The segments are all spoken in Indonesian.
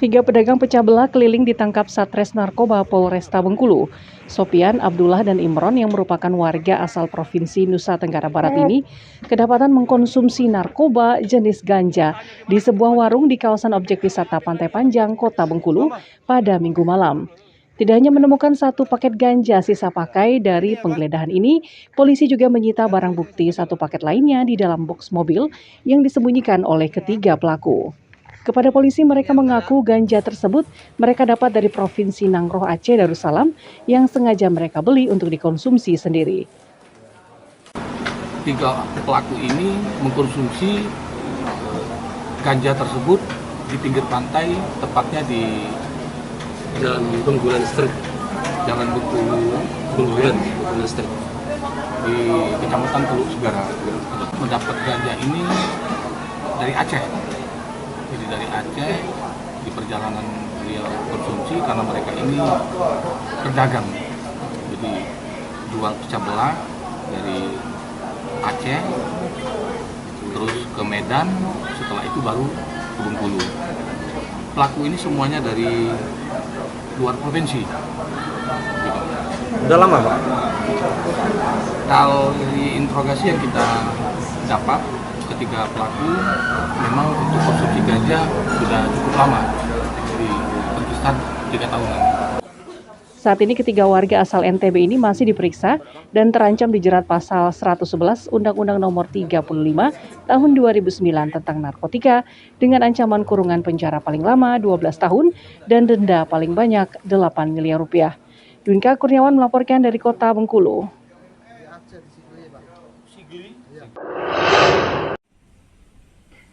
Tiga pedagang pecah belah keliling ditangkap Satres Narkoba Polresta Bengkulu. Sopian, Abdullah, dan Imron yang merupakan warga asal Provinsi Nusa Tenggara Barat ini kedapatan mengkonsumsi narkoba jenis ganja di sebuah warung di kawasan objek wisata Pantai Panjang, Kota Bengkulu pada Minggu malam. Tidak hanya menemukan satu paket ganja sisa pakai dari penggeledahan ini, polisi juga menyita barang bukti satu paket lainnya di dalam boks mobil yang disembunyikan oleh ketiga pelaku. Kepada polisi, mereka mengaku ganja tersebut mereka dapat dari Provinsi Nangroh Aceh Darussalam yang sengaja mereka beli untuk dikonsumsi sendiri. Tiga pelaku ini mengkonsumsi ganja tersebut di pinggir pantai, tepatnya di Jalan Benggulan Street, Jalan Benggulan Street. di Kecamatan Teluk Segara. Mendapat ganja ini dari Aceh. Jadi dari Aceh, di perjalanan beliau konsumsi karena mereka ini pedagang. Jadi jual pecah belah dari Aceh, terus ke Medan, setelah itu baru ke Bengkulu. Pelaku ini semuanya dari luar provinsi. Udah lama, Pak? Kalau dari interogasi yang kita dapat, ketiga pelaku memang untuk konsumsi ganja sudah cukup lama, jadi berkisar 3 tahunan. Saat ini ketiga warga asal NTB ini masih diperiksa dan terancam dijerat pasal 111 Undang-Undang Nomor 35 Tahun 2009 tentang narkotika dengan ancaman kurungan penjara paling lama 12 tahun dan denda paling banyak 8 miliar rupiah. Dunka Kurniawan melaporkan dari Kota Bengkulu.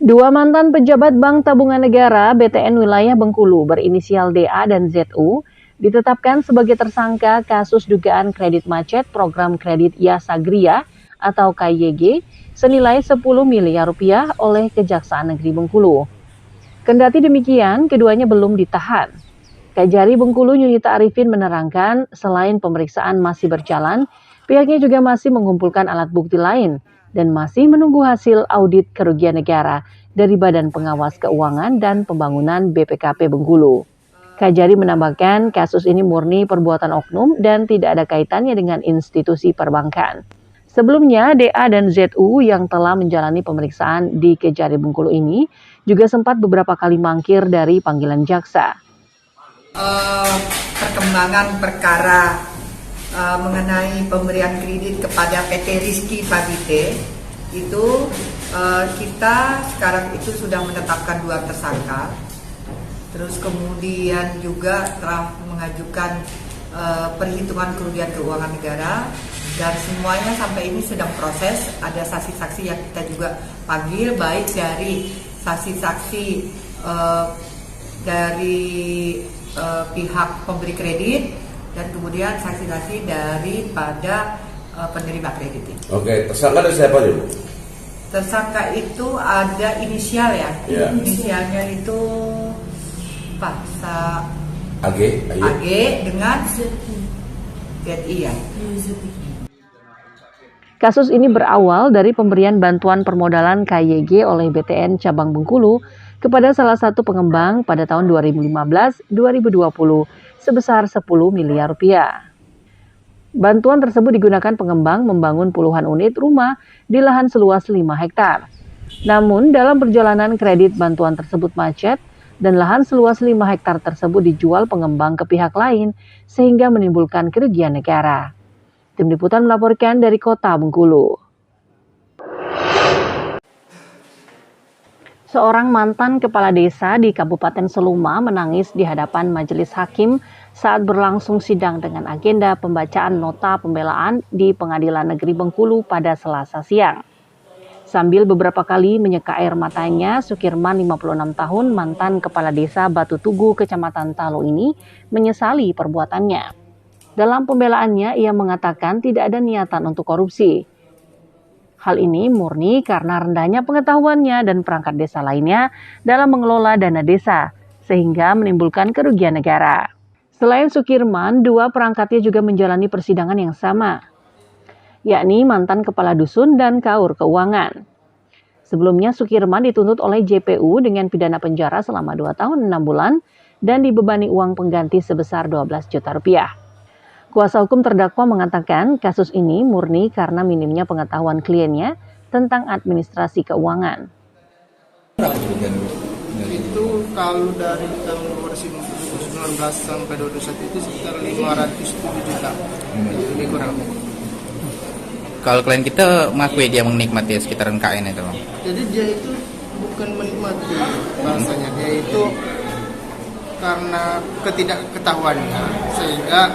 Dua mantan pejabat Bank Tabungan Negara BTN wilayah Bengkulu berinisial DA dan ZU ditetapkan sebagai tersangka kasus dugaan kredit macet program kredit Yasagria atau KYG senilai 10 miliar rupiah oleh Kejaksaan Negeri Bengkulu. Kendati demikian, keduanya belum ditahan. Kajari Bengkulu Yunita Arifin menerangkan selain pemeriksaan masih berjalan, pihaknya juga masih mengumpulkan alat bukti lain dan masih menunggu hasil audit kerugian negara dari Badan Pengawas Keuangan dan Pembangunan BPKP Bengkulu. Kajari menambahkan kasus ini murni perbuatan oknum dan tidak ada kaitannya dengan institusi perbankan. Sebelumnya, DA dan ZU yang telah menjalani pemeriksaan di Kejari Bengkulu ini juga sempat beberapa kali mangkir dari panggilan jaksa. Perkembangan perkara mengenai pemberian kredit kepada PT Rizky Pabite itu kita sekarang itu sudah menetapkan 2 tersangka, terus kemudian juga telah mengajukan perhitungan kerugian keuangan negara dan semuanya sampai ini sedang proses. Ada saksi-saksi yang kita juga panggil, baik dari saksi-saksi dari pihak pemberi kredit dan kemudian saksi-saksi daripada penerima kredit. Oke, tersangka dari siapa dulu? Tersangka itu ada inisial ya. Inisialnya itu Paksa AG dengan ZI ya. Kasus ini berawal dari pemberian bantuan permodalan KYG oleh BTN Cabang Bengkulu kepada salah satu pengembang pada tahun 2015-2020 sebesar 10 miliar rupiah. Bantuan tersebut digunakan pengembang membangun puluhan unit rumah di lahan seluas 5 hektar. Namun dalam perjalanan kredit bantuan tersebut macet dan lahan seluas 5 hektar tersebut dijual pengembang ke pihak lain sehingga menimbulkan kerugian negara. Tim Liputan melaporkan dari Kota Bengkulu. Seorang mantan kepala desa di Kabupaten Seluma menangis di hadapan majelis hakim saat berlangsung sidang dengan agenda pembacaan nota pembelaan di Pengadilan Negeri Bengkulu pada Selasa siang. Sambil beberapa kali menyeka air matanya, Sukirman 56 tahun mantan kepala desa Batu Tugu Kecamatan Talo ini menyesali perbuatannya. Dalam pembelaannya ia mengatakan tidak ada niatan untuk korupsi. Hal ini murni karena rendahnya pengetahuannya dan perangkat desa lainnya dalam mengelola dana desa, sehingga menimbulkan kerugian negara. Selain Sukirman, 2 perangkatnya juga menjalani persidangan yang sama, yakni mantan kepala dusun dan kaur keuangan. Sebelumnya Sukirman dituntut oleh JPU dengan pidana penjara selama 2 tahun 6 bulan dan dibebani uang pengganti sebesar 12 juta rupiah. Kuasa hukum terdakwa mengatakan kasus ini murni karena minimnya pengetahuan kliennya tentang administrasi keuangan. Itu kalau dari tahun 2019 sampai 2021 itu sekitar 507 juta. Lebih kurang. Kalau klien kita mengakui dia menikmati sekitaran KN itu, Bang. Jadi dia itu bukan menikmati bahasanya, dia itu karena ketidakketahuannya sehingga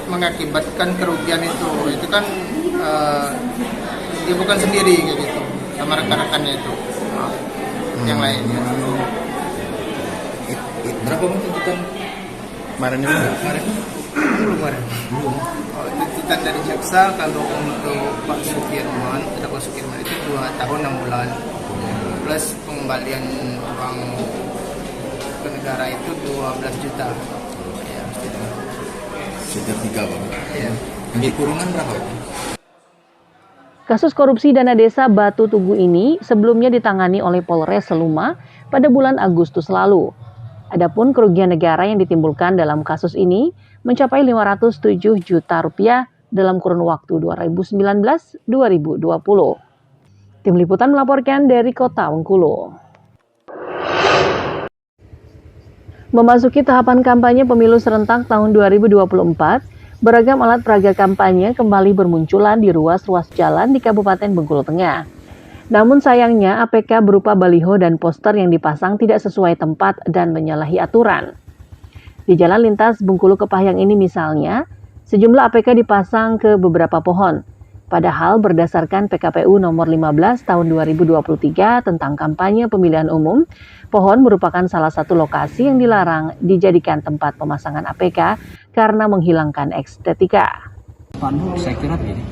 mengakibatkan kerugian itu. Itu kan dia bukan sendiri kayak gitu, sama rekan-rekannya itu, yang lainnya. Berapa tuntutan kemarin ini? Belum ada. Oh, tuntutan dari jaksa kalau untuk Pak Sukirman, terdakwa Sukirman itu 2 tahun 6 bulan plus pengembalian uang ke negara itu 12 juta. Ya, Sekitar 3, Bang. ya. Di kurungan berapa? Kasus korupsi dana desa Batu Tugu ini sebelumnya ditangani oleh Polres Seluma pada bulan Agustus lalu. Adapun kerugian negara yang ditimbulkan dalam kasus ini mencapai 507 juta rupiah dalam kurun waktu 2019-2020. Tim Liputan melaporkan dari Kota Bengkulu. Memasuki tahapan kampanye pemilu serentak tahun 2024, beragam alat peraga kampanye kembali bermunculan di ruas-ruas jalan di Kabupaten Bengkulu Tengah. Namun sayangnya APK berupa baliho dan poster yang dipasang tidak sesuai tempat dan menyalahi aturan. Di jalan lintas Bengkulu Kepahyang ini misalnya, sejumlah APK dipasang ke beberapa pohon. Padahal berdasarkan PKPU nomor 15 tahun 2023 tentang kampanye pemilihan umum, pohon merupakan salah satu lokasi yang dilarang dijadikan tempat pemasangan APK karena menghilangkan estetika. Pandu saya kira begini,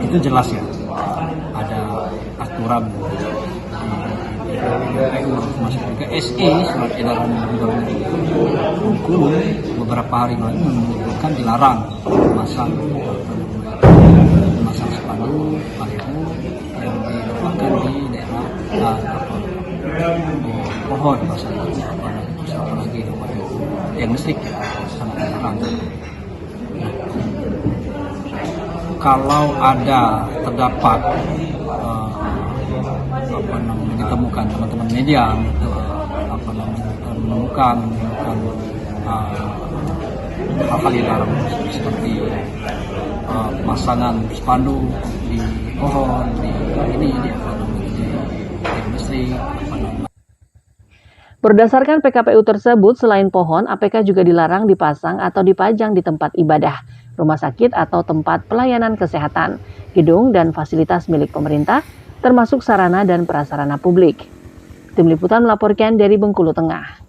itu jelas ya, ada aturan masuk ke SE surat edaran Gubernur Bengkulu beberapa hari lalu menyebutkan dilarang memasang spanduk baliho yang diletakkan di daerah pohon masalahnya apalagi yang listrik sangat dilarang. Kalau ada terdapat ditemukan teman-teman media menemukan hal-hal yang dilarang seperti pemasangan spanduk di pohon di listrik. Berdasarkan PKPU tersebut, selain pohon, APK juga dilarang dipasang atau dipajang di tempat ibadah, rumah sakit atau tempat pelayanan kesehatan, gedung dan fasilitas milik pemerintah, termasuk sarana dan prasarana publik. Tim Liputan melaporkan dari Bengkulu Tengah.